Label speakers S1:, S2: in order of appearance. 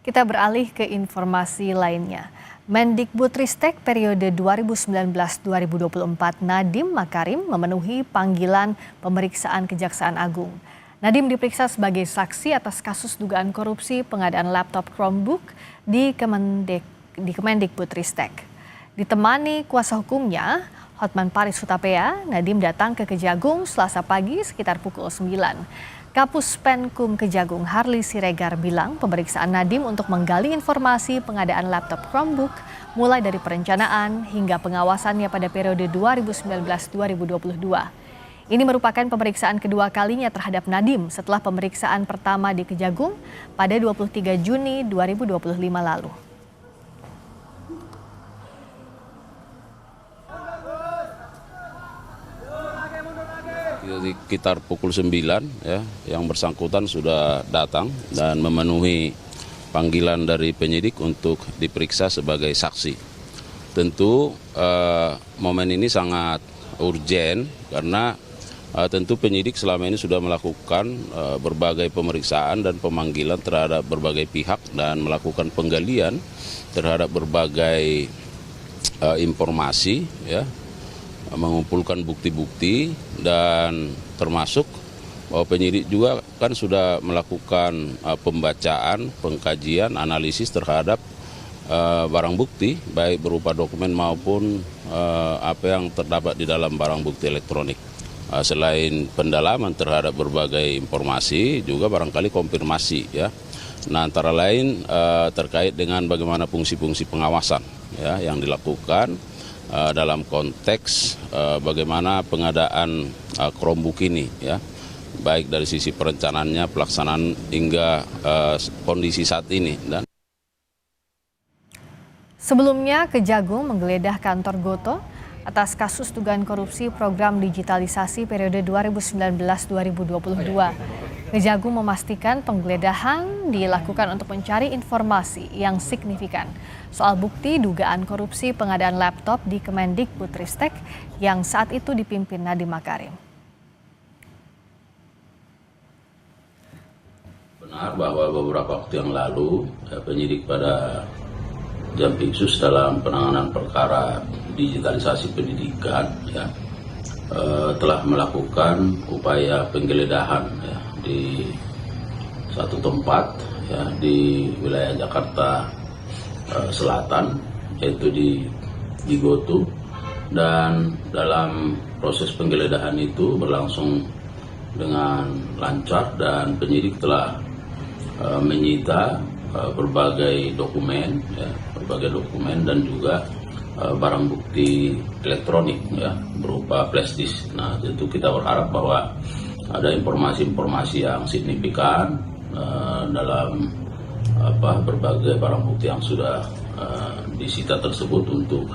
S1: Kita beralih ke informasi lainnya. Mendikbudristek periode 2019-2024 Nadiem Makarim memenuhi panggilan pemeriksaan Kejaksaan Agung. Nadiem diperiksa sebagai saksi atas kasus dugaan korupsi pengadaan laptop Chromebook di Kemendikbudristek. Ditemani kuasa hukumnya, Hotman Paris Hutapea, Nadiem datang ke Kejagung Selasa pagi sekitar pukul 9. Kapus Penkum Kejagung Harli Siregar bilang pemeriksaan Nadiem untuk menggali informasi pengadaan laptop Chromebook mulai dari perencanaan hingga pengawasannya pada periode 2019-2022. Ini merupakan pemeriksaan kedua kalinya terhadap Nadiem setelah pemeriksaan pertama di Kejagung pada 23 Juni 2025 lalu.
S2: Sekitar pukul 9 ya, yang bersangkutan sudah datang dan memenuhi panggilan dari penyidik untuk diperiksa sebagai saksi. Tentu momen ini sangat urgen karena tentu penyidik selama ini sudah melakukan berbagai pemeriksaan dan pemanggilan terhadap berbagai pihak dan melakukan penggalian terhadap berbagai informasi ya, mengumpulkan bukti-bukti dan termasuk bahwa penyidik juga kan sudah melakukan pembacaan, pengkajian, analisis terhadap barang bukti baik berupa dokumen maupun apa yang terdapat di dalam barang bukti elektronik. Selain pendalaman terhadap berbagai informasi juga barangkali konfirmasi ya. Nah, antara lain terkait dengan bagaimana fungsi-fungsi pengawasan ya yang dilakukan dalam konteks bagaimana pengadaan Chromebook ini ya, baik dari sisi perencanaannya, pelaksanaan hingga kondisi saat ini. Dan
S1: sebelumnya Kejagung menggeledah kantor Gotoh atas kasus dugaan korupsi program digitalisasi periode 2019-2022. Kejagung memastikan penggeledahan dilakukan untuk mencari informasi yang signifikan soal bukti dugaan korupsi pengadaan laptop di Kemendikbudristek yang saat itu dipimpin Nadiem Makarim.
S2: Benar bahwa beberapa waktu yang lalu penyidik pada Jampitsus dalam penanganan perkara digitalisasi pendidikan ya, telah melakukan upaya penggeledahan ya, di satu tempat ya, di wilayah Jakarta Selatan, yaitu di Gotoh, dan dalam proses penggeledahan itu berlangsung dengan lancar dan penyidik telah menyita berbagai dokumen dan juga barang bukti elektronik ya, berupa flash disk. Nah, tentu kita berharap bahwa ada informasi-informasi yang signifikan dalam berbagai barang bukti yang sudah disita tersebut untuk